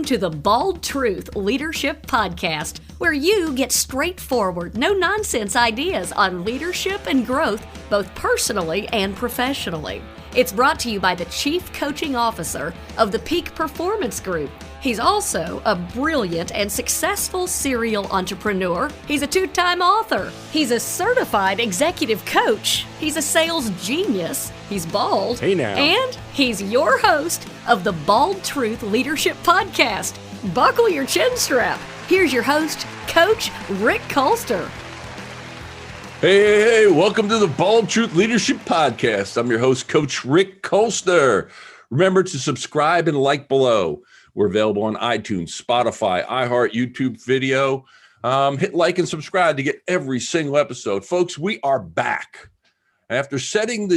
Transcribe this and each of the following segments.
Welcome to the Bald Truth Leadership Podcast, where you get straightforward, no-nonsense ideas on leadership and growth, both personally and professionally. It's brought to you by the Chief Coaching Officer of the Peak Performance Group. He's also a brilliant and successful serial entrepreneur. He's a two-time author. He's a certified executive coach. He's a sales genius. He's bald. Hey now. And he's your host of the Bald Truth Leadership Podcast. Buckle your chin strap. Here's your host, Coach Rick Koelzer. Hey, welcome to the Bald Truth Leadership Podcast. I'm your host, Coach Rick Koelzer. Remember to subscribe and like below. We're available on iTunes, Spotify, iHeart, YouTube video. Hit like and subscribe to get every single episode. Folks, we are back. After setting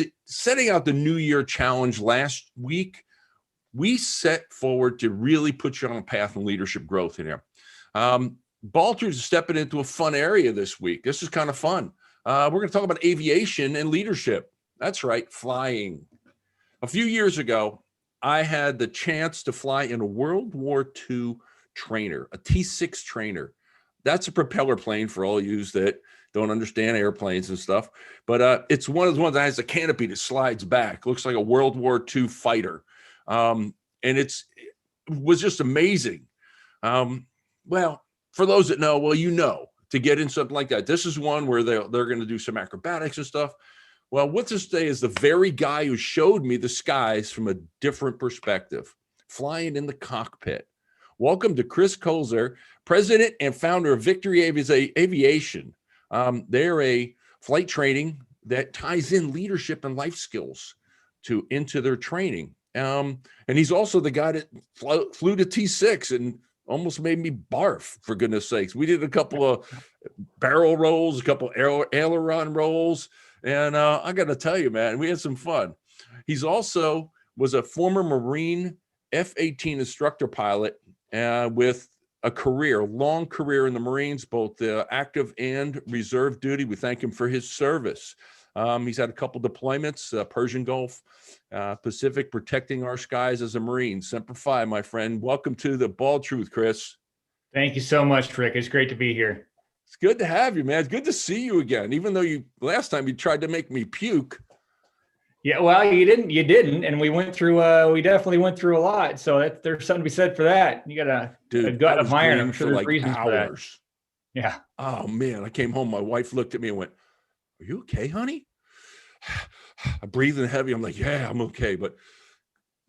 out the New Year challenge last week, we set forward to really put you on a path of leadership growth in here. Balters is stepping into a fun area this week. This is kind of fun. We're going to talk about aviation and leadership. That's right, flying. A few years ago, I had the chance to fly in a World War II trainer, a T-6 trainer. That's a propeller plane for all you that don't understand airplanes and stuff. But it's one of the ones that has a canopy that slides back. Looks like a World War II fighter. And it was just amazing. Well, for those that know, to get in something like that, this is one where they're going to do some acrobatics and stuff. Well, with us today is the very guy who showed me the skies from a different perspective, flying in the cockpit. Welcome to Chris Koelzer, president and founder of Victory Aviation. They're a flight training that ties in leadership and life skills into their training. And he's also the guy that flew to T6 and almost made me barf, for goodness sakes. We did a couple of barrel rolls, a couple aileron rolls. And I got to tell you, man, we had some fun. He's also was a former Marine F-18 instructor pilot with a long career in the Marines, both active and reserve duty. We thank him for his service. He's had a couple deployments, Persian Gulf, Pacific, protecting our skies as a Marine. Semper Fi, my friend. Welcome to the Bald Truth, Chris. Thank you so much, Rick. It's great to be here. It's good to have you, man. It's good to see you again, even though last time you tried to make me puke. Yeah, well, you didn't. And we definitely went through a lot. So there's something to be said for that. You got a gut of iron. I'm sure there's reasons for that. Yeah. Oh man. I came home. My wife looked at me and went, "Are you okay, honey?" I'm breathing heavy. I'm like, "Yeah, I'm okay." But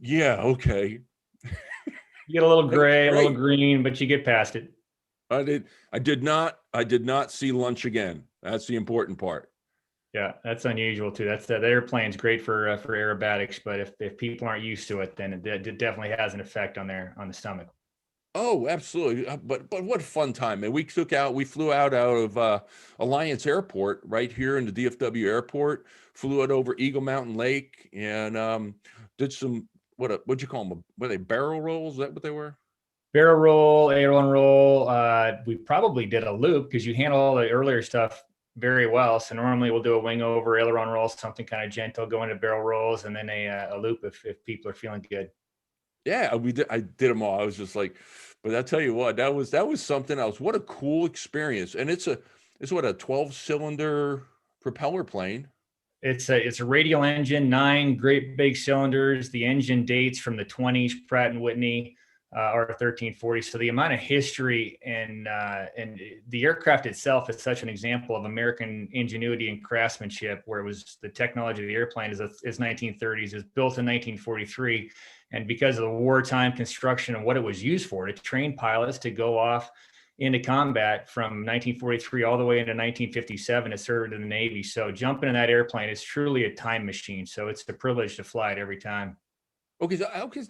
yeah, okay. You get a little gray, a little green, but you get past it. I did not see lunch again. That's the important part. Yeah, that's unusual too. That airplane's great for aerobatics, but if people aren't used to it, then it definitely has an effect on the stomach. Oh, absolutely. But what a fun time, man. We flew out of Alliance Airport right here in the DFW airport, flew out over Eagle Mountain Lake and did some, what'd you call them? Were they barrel rolls? Is that what they were? Barrel roll, aileron roll. We probably did a loop because you handle all the earlier stuff very well. So normally we'll do a wing over, aileron roll, something kind of gentle, go into barrel rolls, and then a loop if people are feeling good. Yeah, I did them all. I was just like, but I tell you what, that was something else. What a cool experience. And it's a 12-cylinder propeller plane. It's a radial engine, 9 great big cylinders. The engine dates from the 20s, Pratt & Whitney. R1340. So the amount of history and the aircraft itself is such an example of American ingenuity and craftsmanship, where it was the technology of the airplane is 1930s. It was built in 1943. And because of the wartime construction and what it was used for, to train pilots to go off into combat from 1943 all the way into 1957, it served in the Navy. So jumping in that airplane is truly a time machine. So it's a privilege to fly it every time. Okay,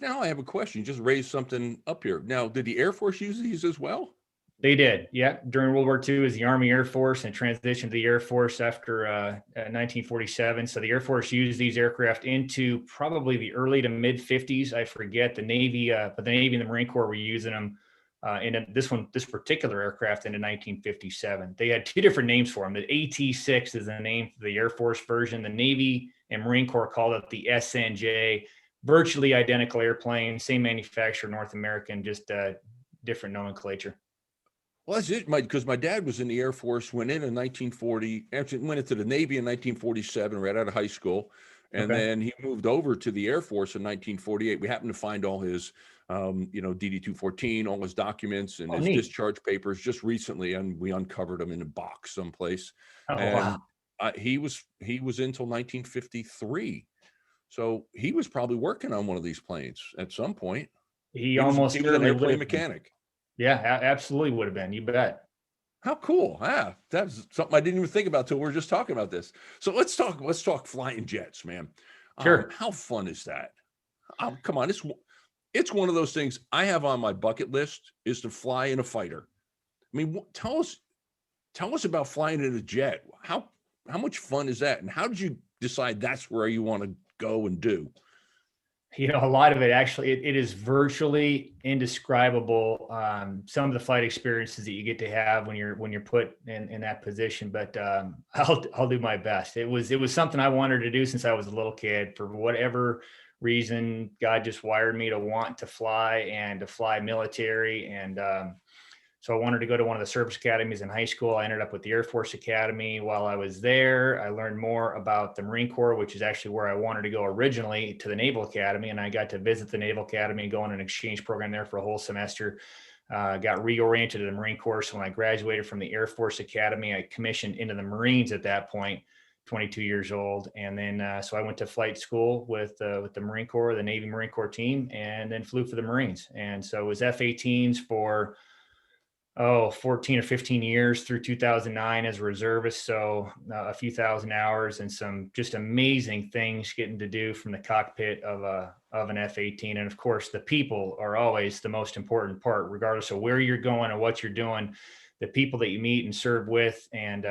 now I have a question. You just raised something up here. Now, did the Air Force use these as well? They did, yeah. During World War II, as the Army Air Force, and transitioned to the Air Force after 1947. So the Air Force used these aircraft into probably the early to mid 50s. I forget the Navy, but the Navy and the Marine Corps were using them in this particular aircraft into 1957. They had 2 different names for them. The AT-6 is the name for the Air Force version. The Navy and Marine Corps called it the SNJ. virtually identical airplane, same manufacturer, North American, just different nomenclature. Well, that's it, because my dad was in the Air Force, went in 1940, actually went into the Navy in 1947, right out of high school. And Okay. then he moved over to the Air Force in 1948. We happened to find all his, DD-214, all his documents and Oh, his neat. discharge papers just recently, and we uncovered them in a box someplace. Oh, And wow. he was until 1953. So he was probably working on one of these planes at some point. He He was almost an certainly would airplane have been. mechanic. Yeah, absolutely would have been. You bet. How cool. Ah, that's something I didn't even think about till we were just talking about this. So let's talk flying jets, man. Sure. How fun is that? Come on, it's one of those things I have on my bucket list, is to fly in a fighter. I mean, tell us about flying in a jet. How much fun is that? And how did you decide that's where you want to go and do? A lot of it actually, it is virtually indescribable. Some of the flight experiences that you get to have when you're put in that position, but I'll do my best. It was something I wanted to do since I was a little kid. For whatever reason, God just wired me to want to fly and to fly military. And so I wanted to go to one of the service academies in high school. I ended up with the Air Force Academy. While I was there, I learned more about the Marine Corps, which is actually where I wanted to go originally, to the Naval Academy. And I got to visit the Naval Academy, go on an exchange program there for a whole semester. Got reoriented to the Marine Corps. So when I graduated from the Air Force Academy, I commissioned into the Marines at that point, 22 years old. And then, so I went to flight school with the Marine Corps, the Navy Marine Corps team, and then flew for the Marines. And so it was F-18s for 14 or 15 years through 2009 as a reservist. So a few thousand hours and some just amazing things getting to do from the cockpit of an F-18. And of course, the people are always the most important part, regardless of where you're going or what you're doing. The people that you meet and serve with, and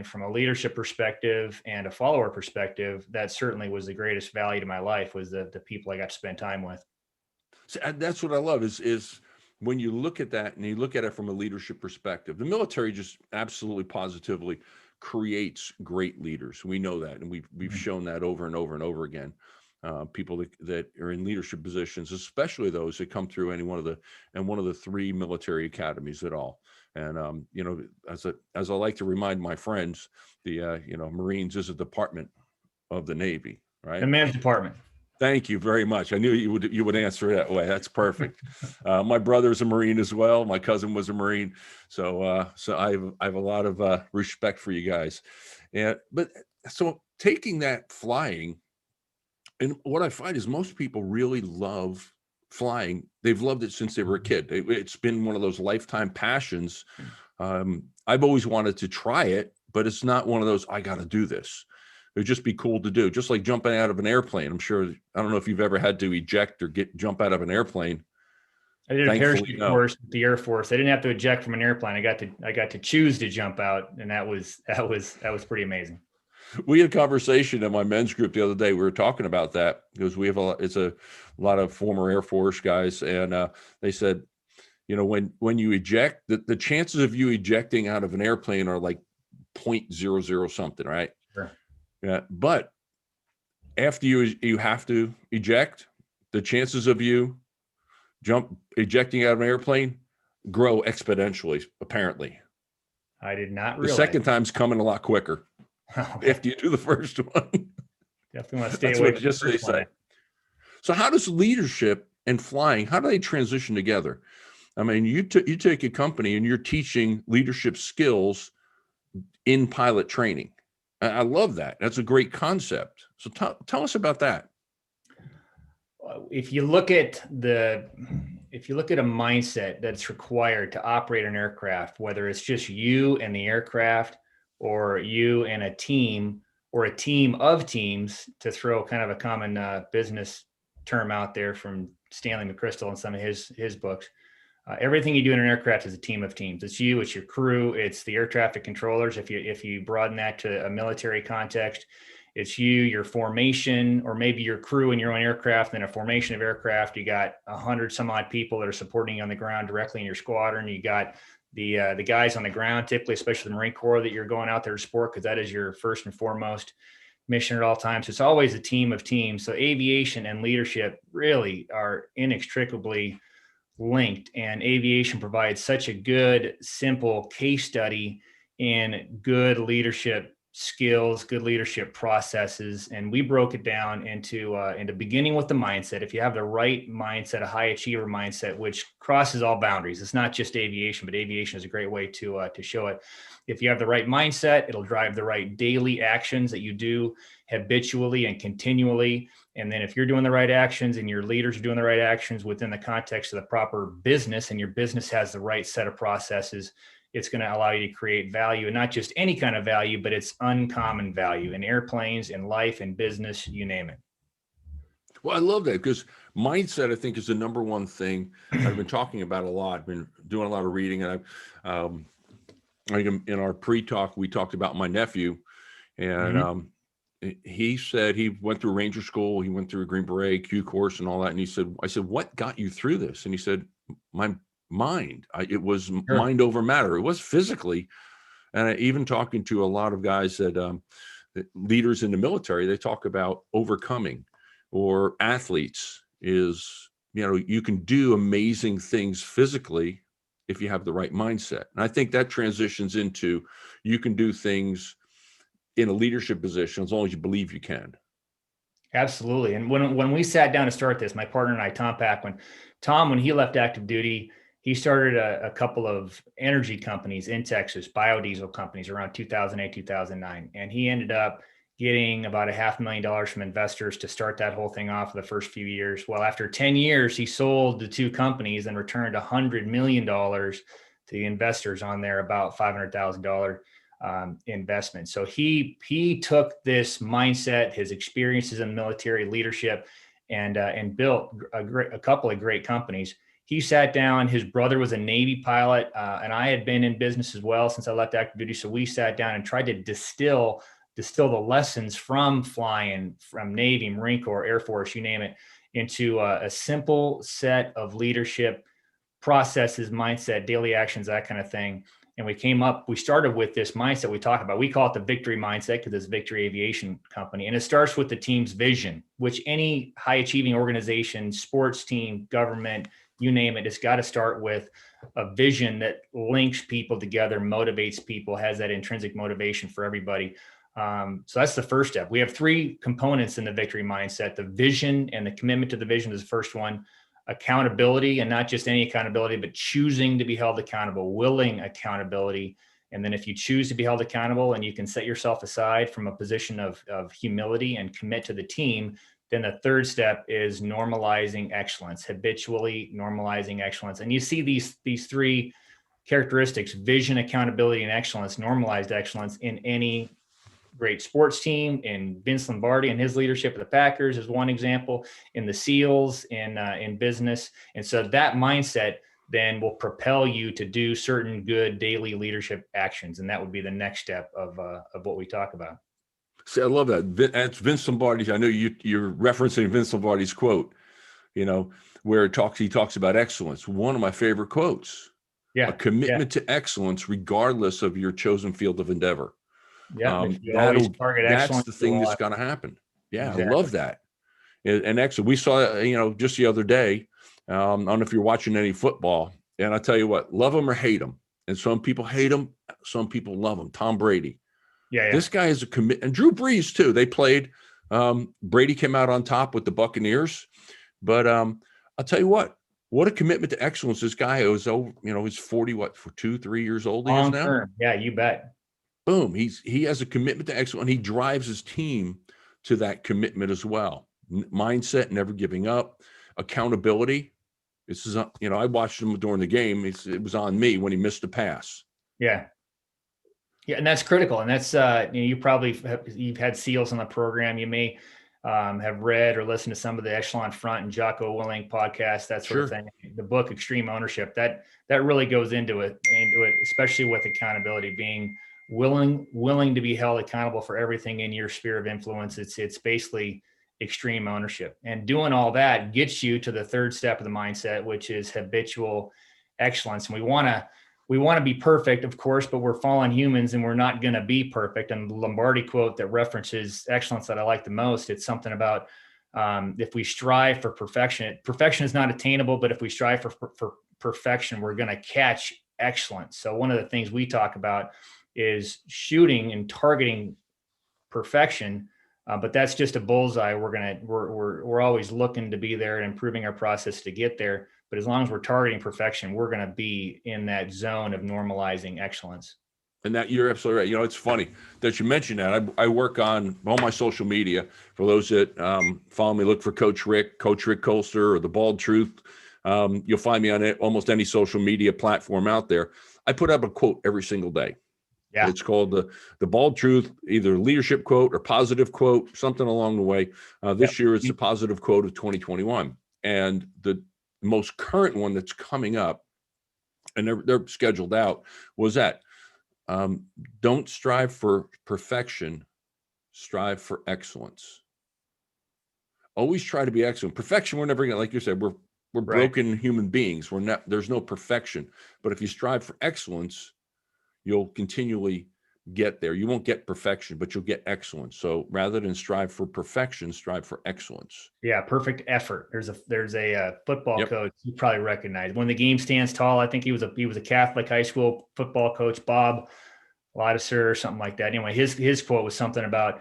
from a leadership perspective and a follower perspective, that certainly was the greatest value to my life, was the people I got to spend time with. So that's what I love is when you look at that and you look at it from a leadership perspective. The military just absolutely positively creates great leaders. We know that, and we've shown that over and over and over again. People that are in leadership positions, especially those that come through any one of the three military academies at all. And as I like to remind my friends, the Marines is a department of the Navy, right? The men's department. Thank you very much. I knew you would answer it that way. That's perfect. My brother's a Marine as well. My cousin was a Marine, so I have a lot of respect for you guys. But so taking that flying, and what I find is most people really love flying. They've loved it since they were a kid. It's been one of those lifetime passions. I've always wanted to try it, but it's not one of those, I got to do this. It'd just be cool to do, just like jumping out of an airplane. I'm sure, I don't know if you've ever had to eject or jump out of an airplane. I did a parachute course at the Air Force. I didn't have to eject from an airplane. I got to choose to jump out, and that was pretty amazing. We had a conversation in my men's group the other day. We were talking about that because it's a lot of former Air Force guys, and they said, when you eject, the chances of you ejecting out of an airplane are like 0.00 something, right? Sure. Yeah, but after you have to eject, the chances of you ejecting out of an airplane grow exponentially, apparently. I did not realize. The second time's coming a lot quicker after you do the first one. Definitely want to stay away. Just they say. So how does leadership and flying, how do they transition together? I mean, you take a company and you're teaching leadership skills in pilot training. I love that. That's a great concept. So tell us about that. If you look at a mindset that's required to operate an aircraft, whether it's just you and the aircraft, or you and a team, or a team of teams, to throw kind of a common business term out there from Stanley McChrystal in some of his books. Everything you do in an aircraft is a team of teams. It's you, it's your crew, it's the air traffic controllers. If you broaden that to a military context, it's you, your formation, or maybe your crew in your own aircraft. And a formation of aircraft, you got 100 some odd people that are supporting you on the ground directly in your squadron. You got the guys on the ground, typically, especially the Marine Corps, that you're going out there to support, because that is your first and foremost mission at all times. It's always a team of teams. So aviation and leadership really are inextricably linked, and aviation provides such a good, simple case study in good leadership skills, good leadership processes. And we broke it down into beginning with the mindset. If you have the right mindset, a high achiever mindset, which crosses all boundaries, it's not just aviation, but aviation is a great way to show it. If you have the right mindset, it'll drive the right daily actions that you do habitually and continually. And then if you're doing the right actions and your leaders are doing the right actions within the context of the proper business, and your business has the right set of processes, it's going to allow you to create value, and not just any kind of value, but it's uncommon value in airplanes, in life, in business, you name it. Well, I love that, because mindset, I think, is the number one thing I've been talking about a lot. I've been doing a lot of reading, and in our pre-talk, we talked about my nephew, and he said he went through Ranger School, he went through a Green Beret Q course and all that. And he said, I said, what got you through this? And he said, my mind. It was mind over matter. It was physically. And even talking to a lot of guys that leaders in the military, they talk about overcoming, or athletes is, you can do amazing things physically if you have the right mindset. And I think that transitions into, you can do things in a leadership position as long as you believe you can. Absolutely. And when we sat down to start this, my partner and I, Tom Paquin, when he left active duty, he started a couple of energy companies in Texas, biodiesel companies, around 2008, 2009. And he ended up getting about $500,000 from investors to start that whole thing off for the first few years. Well, after 10 years, he sold the two companies and returned $100 million to the investors on their about $500,000 investment. So he took this mindset, his experiences in military leadership, and built a couple of great companies. He sat down. His brother was a Navy pilot, and I had been in business as well since I left active duty. So we sat down and tried to distill the lessons from flying, from Navy, Marine Corps, Air Force, you name it, into a simple set of leadership processes, mindset, daily actions, that kind of thing. And we started with this mindset we talk about. We call it the victory mindset, because it's Victory Aviation Company. And it starts with the team's vision, which any high achieving organization, sports team, government, you name it, it's got to start with a vision that links people together, motivates people, has that intrinsic motivation for everybody. So that's the first step. We have three components in the victory mindset. The vision and the commitment to the vision is the first one. Accountability, and not just any accountability, but choosing to be held accountable, willing accountability. And then if you choose to be held accountable and you can set yourself aside from a position of humility and commit to the team, then the third step is normalizing excellence, habitually normalizing excellence. And you see these three characteristics: vision, accountability, and excellence, normalized excellence, in any great sports team. In Vince Lombardi and his leadership of the Packers is one example, in the SEALs, in business. And so that mindset then will propel you to do certain good daily leadership actions. And that would be the next step of what we talk about. See, I love that. That's Vince Lombardi. I know you're referencing Vince Lombardi's quote, where he talks about excellence. One of my favorite quotes. Yeah. A commitment to excellence, regardless of your chosen field of endeavor. Yeah, that's the thing that's going to happen. Yeah, exactly. I love that. And actually, we saw, just the other day, I don't know if you're watching any football, and I tell you what, love him or hate him. And some people hate him, some people love him. Tom Brady. Yeah. This guy is a commit, and Drew Brees too. They played. Brady came out on top with the Buccaneers, but I'll tell you what a commitment to excellence this guy is. He's 40, 3 years old. Long term. Yeah, you bet. Boom. He has a commitment to excellence, and he drives his team to that commitment as well. Mindset, never giving up, accountability. This is, I watched him during the game. It was on me when he missed a pass. Yeah. Yeah. And that's critical. And that's, you've had SEALs on the program. You may have read or listened to some of the Echelon Front and Jocko Willink podcast, that sort of thing. The book, Extreme Ownership, that really goes into it, especially with accountability, being willing to be held accountable for everything in your sphere of influence. It's basically extreme ownership, and doing all that gets you to the third step of the mindset, which is habitual excellence. And we want we want to be perfect, of course, but we're fallen humans and we're not going to be perfect. And the Lombardi quote that references excellence that I like the most, it's something about if we strive for perfection, perfection is not attainable, but if we strive for perfection, we're going to catch excellence. So one of the things we talk about is shooting and targeting perfection, but that's just a bullseye. We're always looking to be there and improving our process to get there. But as long as we're targeting perfection, we're going to be in that zone of normalizing excellence. And that you're absolutely right. You know, it's funny that you mentioned that. I work on all my social media. For those that follow me, look for Coach Rick Koelzer, or The Bald Truth. You'll find me on almost any social media platform out there. I put up a quote every single day. Yeah. It's called the Bald Truth, either leadership quote or positive quote, something along the way. This year, it's the positive quote of 2021. And the most current one that's coming up, and they're scheduled out, was that don't strive for perfection, strive for excellence. Always try to be excellent. Perfection, we're never gonna, like you said, we're right. Broken human beings. There's no perfection. But if you strive for excellence, you'll continually get there. You won't get perfection, but you'll get excellence. So rather than strive for perfection, strive for excellence. Yeah, perfect effort. There's a football coach you probably recognize. When the game stands tall, I think he was a Catholic high school football coach, Bob Ladisser or something like that. Anyway, his quote was something about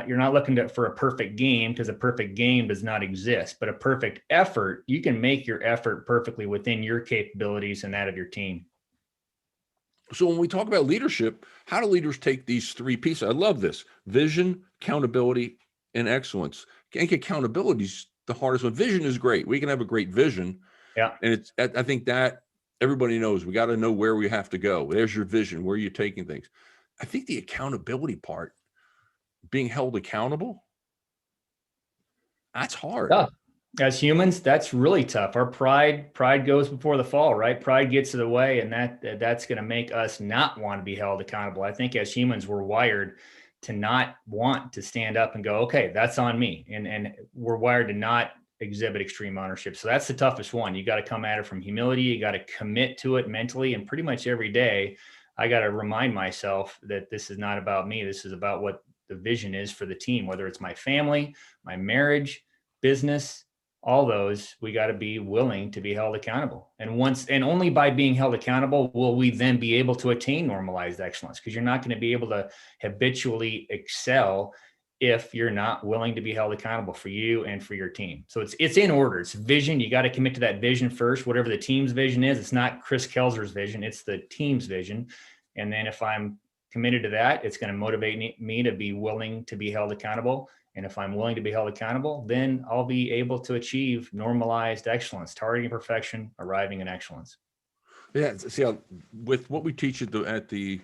you're not looking for a perfect game, because a perfect game does not exist, but a perfect effort, you can make your effort perfectly within your capabilities and that of your team. So when we talk about leadership, how do leaders take these three pieces? I love this: vision, accountability, and excellence. I think accountability is the hardest one. Vision is great. We can have a great vision. Yeah. And I think that everybody knows we got to know where we have to go. There's your vision. Where are you taking things? I think the accountability part, being held accountable, that's hard. Yeah. As humans, that's really tough. Our pride goes before the fall, right? Pride gets in the way, and that's going to make us not want to be held accountable. I think as humans, we're wired to not want to stand up and go, okay, that's on me. And we're wired to not exhibit extreme ownership. So that's the toughest one. You got to come at it from humility. You got to commit to it mentally. And pretty much every day, I got to remind myself that this is not about me. This is about what the vision is for the team, whether it's my family, my marriage, business, all those, we got to be willing to be held accountable. And only by being held accountable will we then be able to attain normalized excellence, because you're not going to be able to habitually excel if you're not willing to be held accountable for you and for your team. So it's in order. It's vision. You got to commit to that vision first, whatever the team's vision is. It's not Chris Koelzer's vision. It's the team's vision. And then if I'm committed to that, it's going to motivate me to be willing to be held accountable. And if I'm willing to be held accountable, then I'll be able to achieve normalized excellence, targeting perfection, arriving in excellence. Yeah. See, with what we teach at the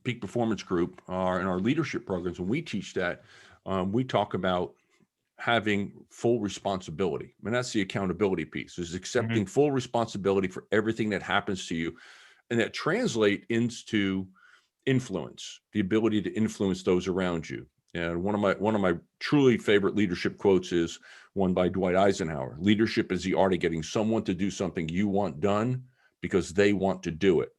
Peak Performance Group, in our leadership programs, when we teach that, we talk about having full responsibility. And that's the accountability piece, is accepting full responsibility for everything that happens to you. And that translate into influence, the ability to influence those around you. And one of my truly favorite leadership quotes is one by Dwight Eisenhower: "Leadership is the art of getting someone to do something you want done because they want to do it."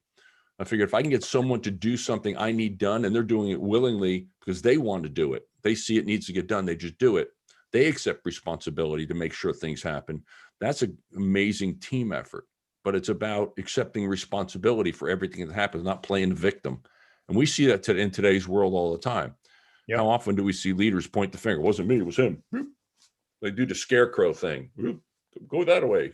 I figured if I can get someone to do something I need done, and they're doing it willingly because they want to do it, they see it needs to get done, they just do it. They accept responsibility to make sure things happen. That's an amazing team effort. But it's about accepting responsibility for everything that happens, not playing the victim. And we see that in today's world all the time. Yep. How often do we see leaders point the finger? It wasn't me, it was him. They do the scarecrow thing. Go that way.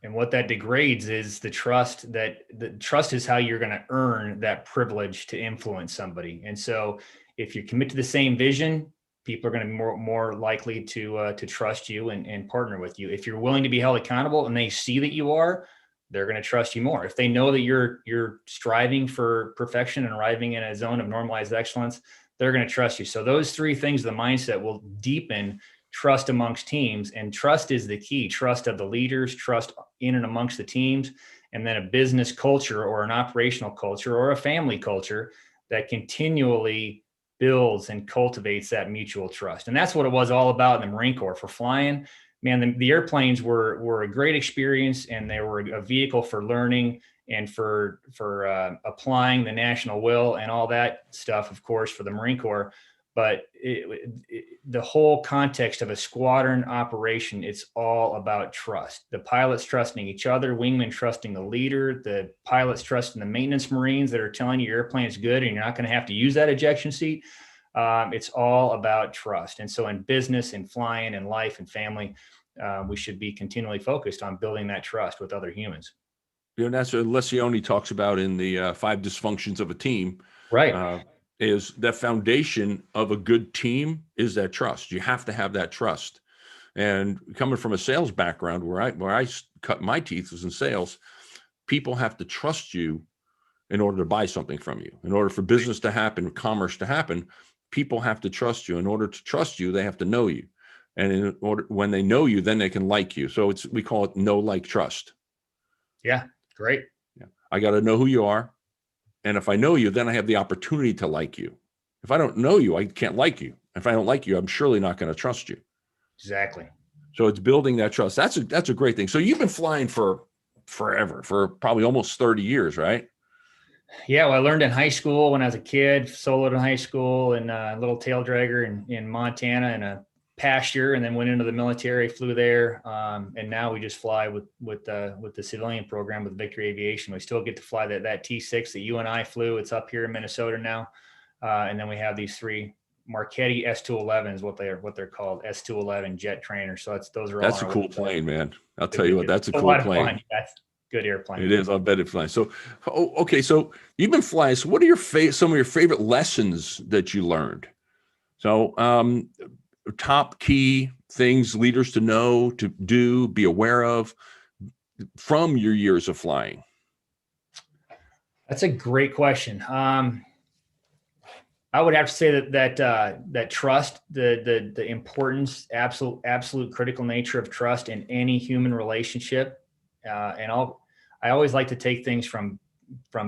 And what that degrades is the trust. The trust is how you're going to earn that privilege to influence somebody. And so if you commit to the same vision, people are going to be more likely to trust you and partner with you. If you're willing to be held accountable and they see that you are, they're going to trust you more. If they know that you're striving for perfection and arriving in a zone of normalized excellence, they're going to trust you. So those three things, the mindset will deepen trust amongst teams. And trust is the key: trust of the leaders, trust in and amongst the teams, and then a business culture or an operational culture or a family culture that continually builds and cultivates that mutual trust. And that's what it was all about in the Marine Corps. For flying, man, the airplanes were a great experience, and they were a vehicle for learning and for applying the national will and all that stuff, of course, for the Marine Corps. But the whole context of a squadron operation, it's all about trust. The pilots trusting each other, wingmen trusting the leader, the pilots trusting the maintenance Marines that are telling you your airplane is good and you're not going to have to use that ejection seat. It's all about trust. And so in business and flying and life and family, we should be continually focused on building that trust with other humans. That's what Lencioni talks about in the 5 dysfunctions of a team. Right. Is that foundation of a good team is that trust. You have to have that trust. And coming from a sales background where I cut my teeth was in sales, people have to trust you in order to buy something from you. In order for business to happen, commerce to happen, people have to trust you. In order to trust you, they have to know you. And when they know you, then they can like you. So we call it know, like, trust. Yeah, great. Yeah. I got to know who you are. And if I know you, then I have the opportunity to like you. If I don't know you, I can't like you. If I don't like you, I'm surely not going to trust you. Exactly. So it's building that trust. That's a great thing. So you've been flying for forever, for probably almost 30 years, right? Yeah, well, I learned in high school when I was a kid, soloed in high school, and a little tail dragger in Montana in a pasture, and then went into the military, flew there, and now we just fly with the civilian program with Victory Aviation. We still get to fly that T6 that you and I flew. It's up here in Minnesota now, and then we have these 3 Marchetti S211 is what they're called, S211 jet trainers. So those are all. That's a cool plane, man. I'll tell you what, that's a cool plane. That's good airplane. It is. I bet it flies. So, okay. So you've been flying. So what are some of your favorite lessons that you learned? So, top key things leaders to know, to do, be aware of from your years of flying? That's a great question. I would have to say that trust, the importance, absolute critical nature of trust in any human relationship. And I always like to take things from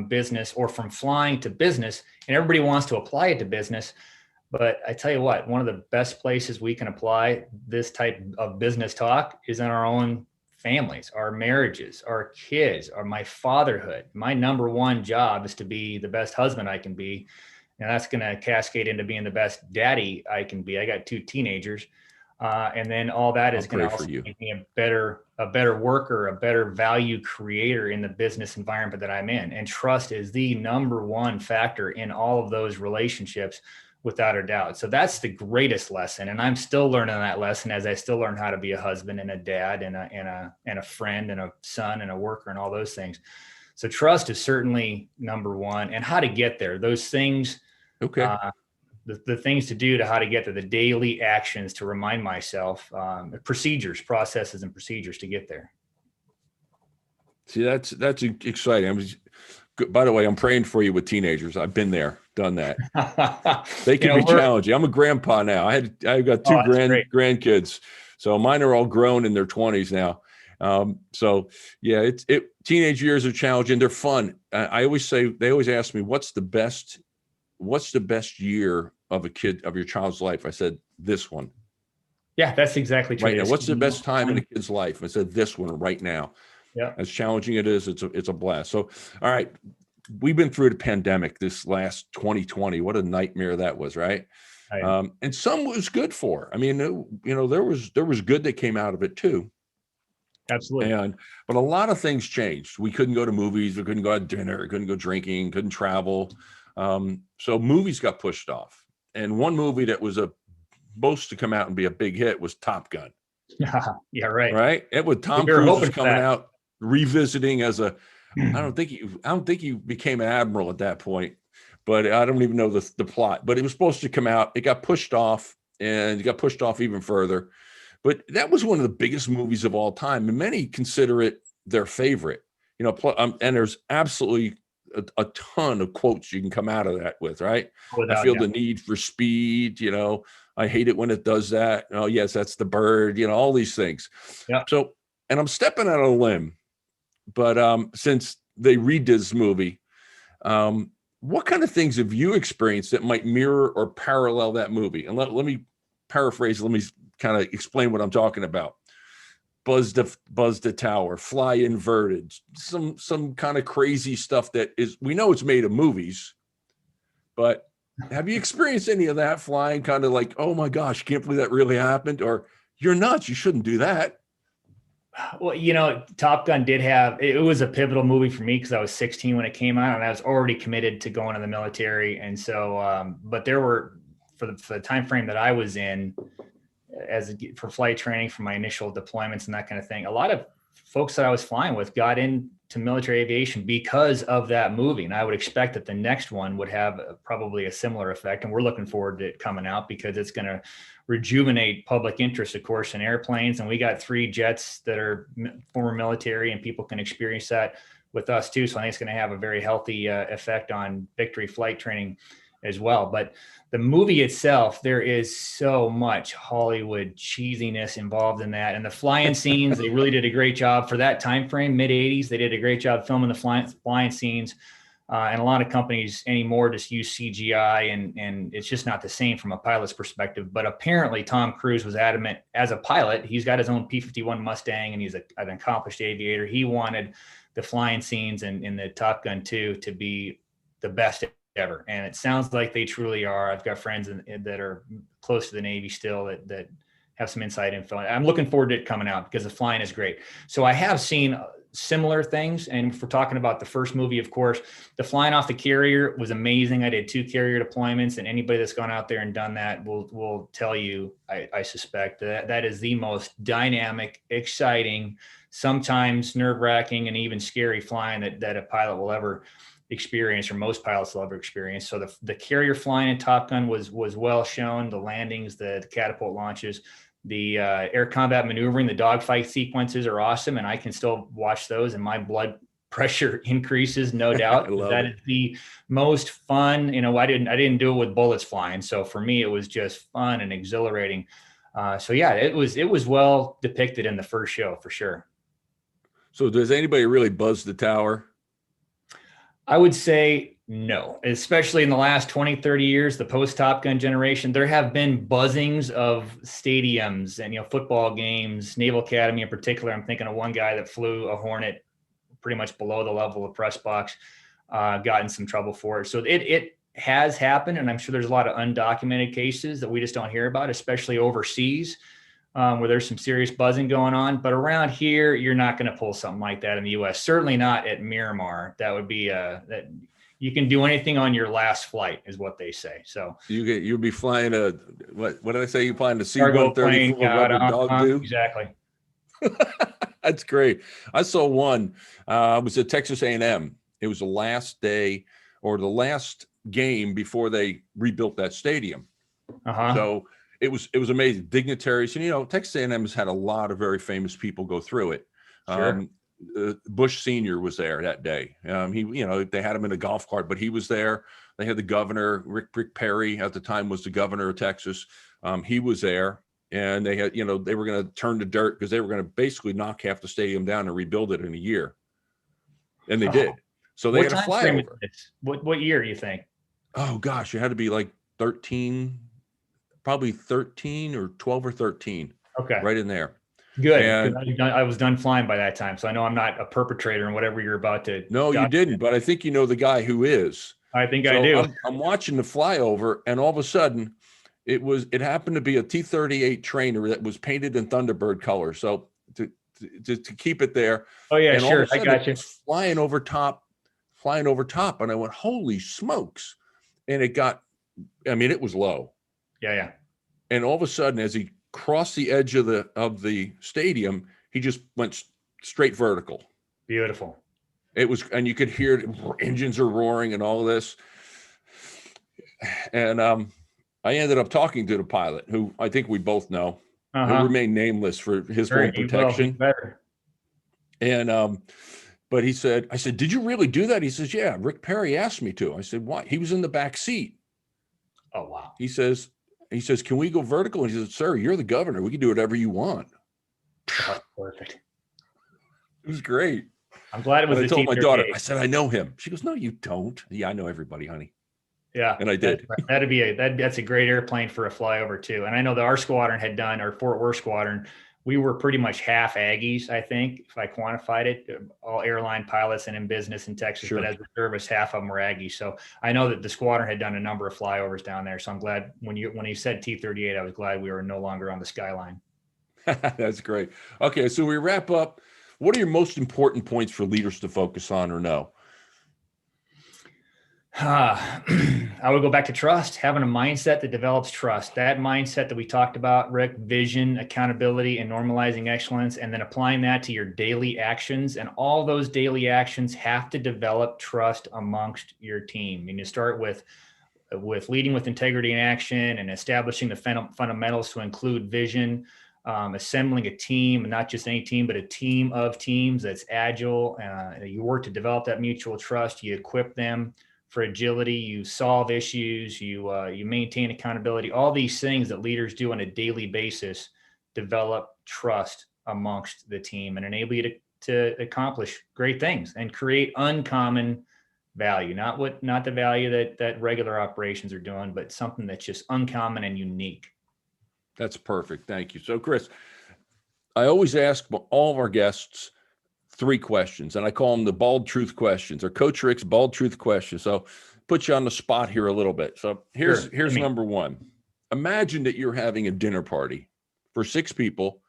business or from flying to business, and everybody wants to apply it to business. But I tell you what, one of the best places we can apply this type of business talk is in our own families, our marriages, our kids, or my fatherhood. My number one job is to be the best husband I can be. And that's going to cascade into being the best daddy I can be. I got 2 teenagers. And then all that is going to also make me a better worker, a better value creator in the business environment that I'm in. And trust is the number one factor in all of those relationships, without a doubt. So that's the greatest lesson. And I'm still learning that lesson as I still learn how to be a husband and a dad and a friend and a son and a worker and all those things. So trust is certainly number one, and how to get there. Those things, okay. The things to do to how to get to the daily actions to remind myself, processes and procedures to get there. See, that's exciting. By the way, I'm praying for you with teenagers. I've been there, done that. They can be challenging. I'm a grandpa now. I've got 2 grandkids, so mine are all grown in their 20s now. So yeah, teenage years are challenging. They're fun. I always say, they always ask me, what's the best year of your child's life? I said, this one. Yeah, that's exactly true. Right now, what's the best time in a kid's life? I said, this one right now. Yeah. As challenging it is, it's a blast. So, all right, we've been through the pandemic this last 2020. What a nightmare that was, right? And some was good for. I mean, there was good that came out of it too. Absolutely. But a lot of things changed. We couldn't go to movies. We couldn't go out to dinner. Couldn't go drinking. Couldn't travel. So movies got pushed off. And one movie that was supposed to come out and be a big hit was Top Gun. Yeah, right. Right. It was Tom Cruise was coming out, revisiting as I don't think he became an admiral at that point, but I don't even know the plot. But it was supposed to come out. It got pushed off, and it got pushed off even further. But that was one of the biggest movies of all time, and many consider it their favorite. And there's absolutely a ton of quotes you can come out of that with, right? I feel the need for speed. I hate it when it does that. Oh yes, that's the bird. All these things. Yeah. So, and I'm stepping out on a limb, but since they redid this movie, what kind of things have you experienced that might mirror or parallel that movie? And let me paraphrase. Let me kind of explain what I'm talking about. buzz the tower, fly inverted, some kind of crazy stuff that is, we know it's made of movies, but have you experienced any of that flying kind of like, oh my gosh, can't believe that really happened? Or you're nuts, you shouldn't do that. Well, Top Gun it was a pivotal movie for me because I was 16 when it came out and I was already committed to going to the military. And so, but there were, for the time frame that I was in for flight training, for my initial deployments and that kind of thing, a lot of folks that I was flying with got into military aviation because of that movie. And I would expect that the next one would have probably a similar effect. And we're looking forward to it coming out because it's going to rejuvenate public interest, of course, in airplanes. And we got 3 jets that are former military, and people can experience that with us too. So I think it's going to have a very healthy effect on victory flight training as well. But the movie itself, there is so much Hollywood cheesiness involved in that. And the flying scenes, they really did a great job for that time frame, mid 80s. They did a great job filming the flying scenes. And a lot of companies anymore just use CGI, and it's just not the same from a pilot's perspective. But apparently Tom Cruise was adamant as a pilot. He's got his own P-51 Mustang, and he's an accomplished aviator. He wanted the flying scenes in the Top Gun 2 to be the best ever. And it sounds like they truly are. I've got friends that are close to the Navy still that have some inside info. I'm looking forward to it coming out because the flying is great. So I have seen similar things. And if we're talking about the first movie, of course, the flying off the carrier was amazing. I did 2 carrier deployments, and anybody that's gone out there and done that will tell you, I suspect, that is the most dynamic, exciting, sometimes nerve-wracking, and even scary flying that a pilot will ever experience, or most pilots will ever experience. So the carrier flying in Top Gun was well shown. The landings, the catapult launches, the air combat maneuvering, the dogfight sequences are awesome, and I can still watch those, and my blood pressure increases, no doubt. That is the most fun. I didn't do it with bullets flying, so for me it was just fun and exhilarating. So yeah, it was well depicted in the first show for sure. So does anybody really buzz the tower? I would say no, especially in the last 20, 30 years, the post-Top Gun generation. There have been buzzings of stadiums and, football games, Naval Academy in particular. I'm thinking of one guy that flew a Hornet pretty much below the level of press box, got in some trouble for it. So it has happened, and I'm sure there's a lot of undocumented cases that we just don't hear about, especially overseas, where there's some serious buzzing going on. But around here, you're not going to pull something like that in the U.S. Certainly not at Miramar. That would be that you can do anything on your last flight, is what they say. So you'll be flying what did I say? You flying the C-130 full of rubber dog do? Exactly. That's great. I saw one. It was at Texas A&M. It was the last day or the last game before they rebuilt that stadium. So it was amazing. Dignitaries, and Texas A&M has had a lot of very famous people go through it. Sure. Bush Sr. was there that day. They had him in a golf cart, but he was there. They had the governor, Rick Perry at the time was the governor of Texas. He was there, and they had, they were going to turn to dirt because they were going to basically knock half the stadium down and rebuild it in a year. And they did. So they had a flyover. What year do you think? Oh gosh, it had to be like 13, probably 13 or 12 or 13. Okay. Right in there. Good. And I was done flying by that time, so I know I'm not a perpetrator in whatever you're about to. No, you didn't, but I think you know the guy who is. I think I do. I'm watching the flyover, and all of a sudden, it happened to be a T-38 trainer that was painted in Thunderbird color. So to keep it there. Oh yeah, and sure. I got you. Flying over top, and I went, holy smokes! And it was low. Yeah. And all of a sudden, as he crossed the edge of the stadium, he just went straight vertical. Beautiful. It was, and you could hear engines are roaring and all of this. And I ended up talking to the pilot, who I think we both know, who remained nameless for his own protection. Better. And but I said, did you really do that? He says, yeah, Rick Perry asked me to. I said, why? He was in the back seat. Oh wow. He says, can we go vertical? And he says, sir, you're the governor. We can do whatever you want. Oh, perfect. It was great. I'm glad it was. I told my daughter, I said, I know him. She goes, no, you don't. Yeah, I know everybody, honey. Yeah. And I did. That's a great airplane for a flyover too. And I know that our squadron had done, our Fort Worth squadron we were pretty much half Aggies, I think, if I quantified it, all airline pilots and in business in Texas, Sure. but as a service, half of them were Aggies. So I know that the squadron had done a number of flyovers down there. So I'm glad when you said T-38, I was glad we were no longer on the skyline. That's great. Okay, so we wrap up. What are your most important points for leaders to focus on or know? I would go back to trust, having a mindset that develops trust. That mindset that we talked about, Rick, vision, accountability, and normalizing excellence, and then applying that to your daily actions. And all those daily actions have to develop trust amongst your team. And you start with leading with integrity and action and establishing the fundamentals to include vision, assembling a team, and not just any team, but a team of teams that's agile. You work to develop that mutual trust. You equip them for agility, you solve issues, you maintain accountability. All these things that leaders do on a daily basis develop trust amongst the team and enable you to accomplish great things and create uncommon value. Not the value that regular operations are doing, but something that's just uncommon and unique. That's perfect. Thank you. So, Chris, I always ask all of our guests 3 questions, and I call them the bald truth questions, or Coach Rick's bald truth questions. So put you on the spot here a little bit. So here's number 1. Imagine that you're having a dinner party for 6 people.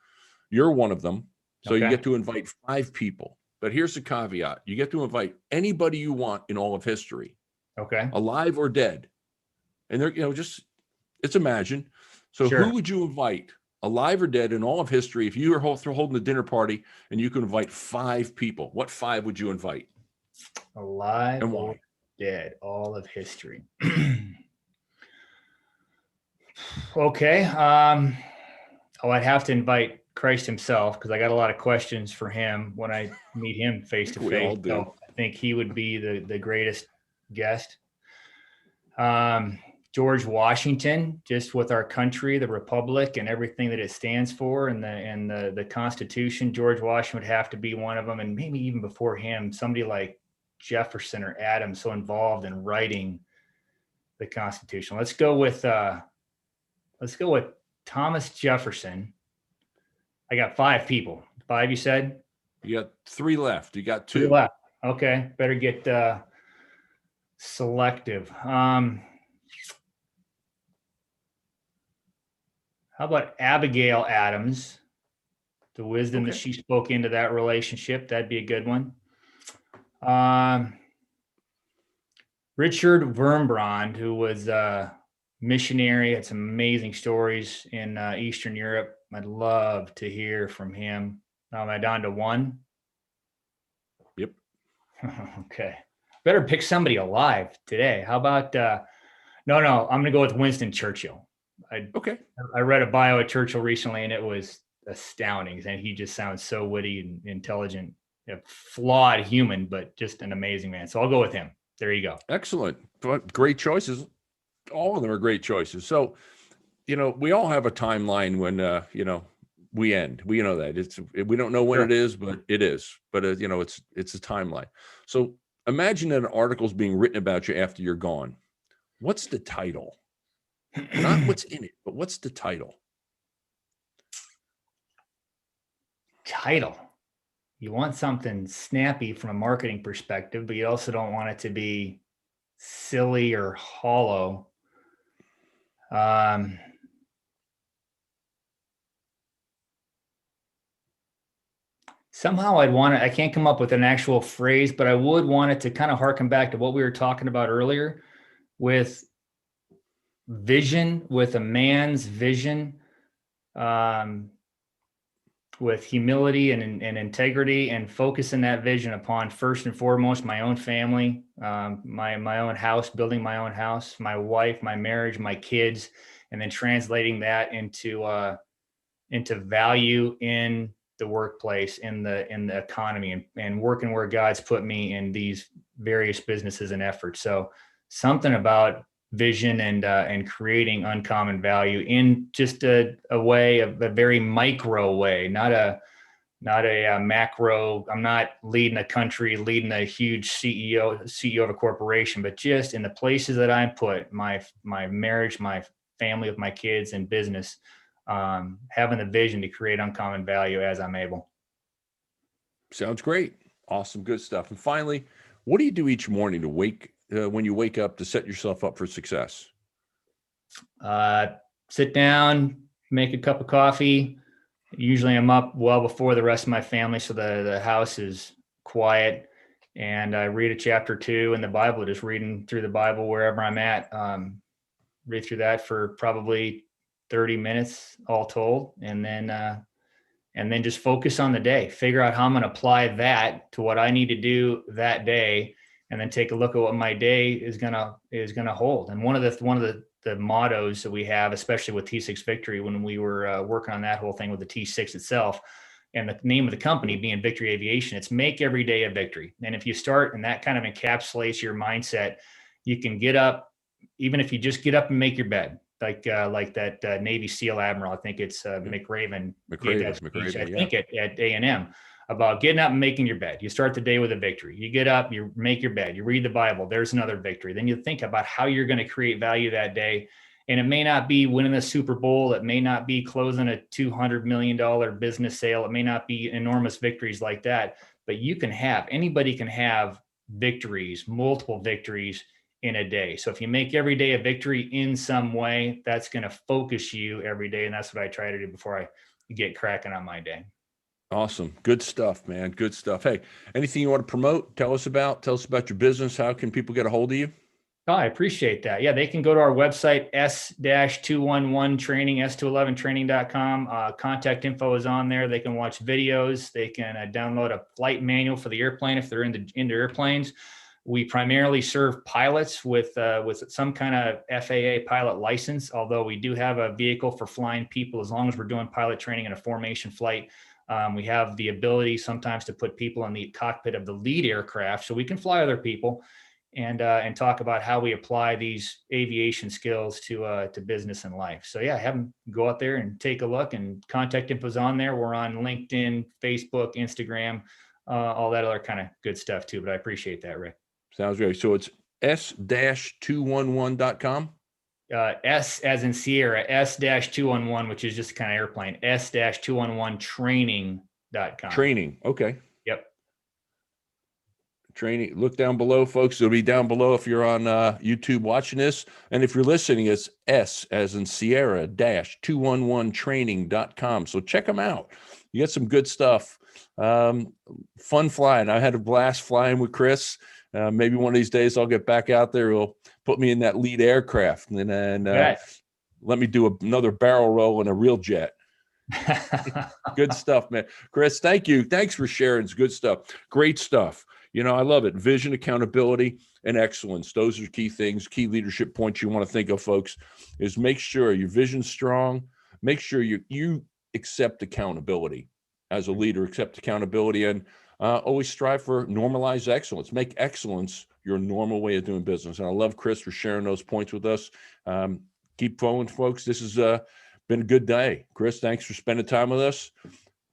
You're one of them. So you get to invite 5 people. But here's the caveat. You get to invite anybody you want in all of history. Okay. Alive or dead. And they're, it's imagine. So who would you invite? Alive or dead in all of history, if you were holding a dinner party and you could invite 5 people, what 5 would you invite? Alive and or why? dead, all of history. Okay. I'd have to invite Christ himself because I got a lot of questions for him when I meet him face to face. So I think he would be the greatest guest. George Washington, just with our country, the republic, and everything that it stands for, and the Constitution. George Washington would have to be one of them, and maybe even before him, somebody like Jefferson or Adams, so involved in writing the Constitution. Let's go with Thomas Jefferson. I got 5 people. 5, you said? You got 3 left. You got 2. 3 left. Okay, better get selective. How about Abigail Adams? The wisdom that she spoke into that relationship. That'd be a good one. Richard Wurmbrand, who was a missionary, had some amazing stories in Eastern Europe. I'd love to hear from him. Am I down to 1? Yep. Okay. Better pick somebody alive today. How about, no, I'm going to go with Winston Churchill. I read a bio of Churchill recently, and it was astounding. And he just sounds so witty and intelligent, a flawed human, but just an amazing man. So I'll go with him. There you go. Excellent. Great choices. All of them are great choices. So, we all have a timeline when, we end. We know that we don't know when it is, but it is. But it's a timeline. So imagine that an article is being written about you after you're gone. What's the title? Not what's in it, but what's the title? Title. You want something snappy from a marketing perspective, but you also don't want it to be silly or hollow. Somehow I can't come up with an actual phrase, but I would want it to kind of harken back to what we were talking about earlier with vision, with a man's vision, with humility and integrity, and focusing that vision upon first and foremost my own family, my own house, building my own house, my wife, my marriage, my kids, and then translating that into value in the workplace, in the economy, and working where God's put me in these various businesses and efforts. So something about vision and creating uncommon value in just a way, a very micro way, not a macro. I'm not leading a country, leading a huge CEO of a corporation, but just in the places that I put my marriage, my family with my kids, and business, having the vision to create uncommon value as I'm able. Sounds great. Awesome. Good stuff. And finally, what do you do each morning to when you wake up to set yourself up for success? Sit down, make a cup of coffee. Usually I'm up well before the rest of my family, so the house is quiet, and I read a chapter 2 in the Bible, just reading through the Bible wherever I'm at. Read through that for probably 30 minutes all told, and then just focus on the day, figure out how I'm going to apply that to what I need to do that day, and then take a look at what my day is going to hold. And one of the mottos that we have, especially with T6 Victory, when we were working on that whole thing with the T6 itself, and the name of the company being Victory Aviation, it's make every day a victory. And if you start, and that kind of encapsulates your mindset, you can get up, even if you just get up and make your bed, like that Navy SEAL Admiral, I think it's McRaven gave that speech, I think at A&M, about getting up and making your bed. You start the day with a victory. You get up, you make your bed, you read the Bible, there's another victory. Then you think about how you're going to create value that day. And it may not be winning the Super Bowl. It may not be closing a $200 million business sale. It may not be enormous victories like that, but anybody can have victories, multiple victories in a day. So if you make every day a victory in some way, that's going to focus you every day. And that's what I try to do before I get cracking on my day. Awesome. Good stuff, man. Good stuff. Hey, anything you want to promote? Tell us about your business. How can people get a hold of you? Oh, I appreciate that. Yeah, they can go to our website, s-211 training, s211training.com. Contact info is on there. They can watch videos. They can download a flight manual for the airplane if they're into airplanes. We primarily serve pilots with some kind of FAA pilot license, although we do have a vehicle for flying people as long as we're doing pilot training in a formation flight. We have the ability sometimes to put people in the cockpit of the lead aircraft so we can fly other people and talk about how we apply these aviation skills to business and life. So yeah, have them go out there and take a look, and contact info's on there. We're on LinkedIn, Facebook, Instagram, all that other kind of good stuff too. But I appreciate that, Rick. Sounds great. So it's s-211.com. S as in Sierra, S-211, which is just kind of airplane, s-211training.com. Training. Okay. Yep. Training. Look down below, folks. It'll be down below if you're on YouTube watching this. And if you're listening, it's S as in Sierra -211training.com. So check them out. You get some good stuff. Fun flying. I had a blast flying with Chris. Maybe one of these days I'll get back out there. He'll put me in that lead aircraft and let me do another barrel roll in a real jet. Good stuff, man. Chris, thank you. Thanks for sharing. It's good stuff. Great stuff. You know, I love it. Vision, accountability, and excellence. Those are key things, key leadership points you want to think of, folks, is make sure your vision's strong. Make sure you accept accountability as a leader, accept accountability, and always strive for normalized excellence. Make excellence your normal way of doing business. And I love Chris for sharing those points with us. Keep going, folks. This has been a good day. Chris, thanks for spending time with us.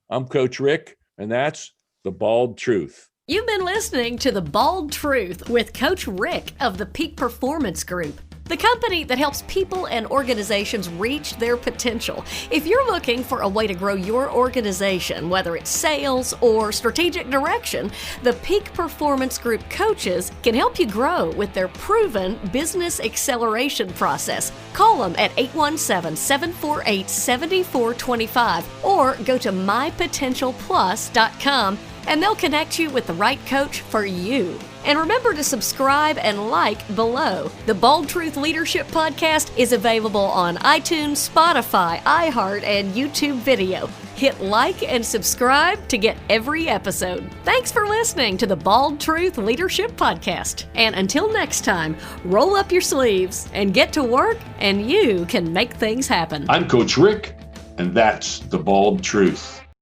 I'm Coach Rick, and that's The Bald Truth. You've been listening to The Bald Truth with Coach Rick of the Peak Performance Group, the company that helps people and organizations reach their potential. If you're looking for a way to grow your organization, whether it's sales or strategic direction, the Peak Performance Group coaches can help you grow with their proven business acceleration process. Call them at 817-748-7425 or go to mypotentialplus.com and they'll connect you with the right coach for you. And remember to subscribe and like below. The Bold Truth Leadership Podcast is available on iTunes, Spotify, iHeart, and YouTube video. Hit like and subscribe to get every episode. Thanks for listening to the Bald Truth Leadership Podcast. And until next time, roll up your sleeves and get to work, and you can make things happen. I'm Coach Rick, and that's The Bald Truth.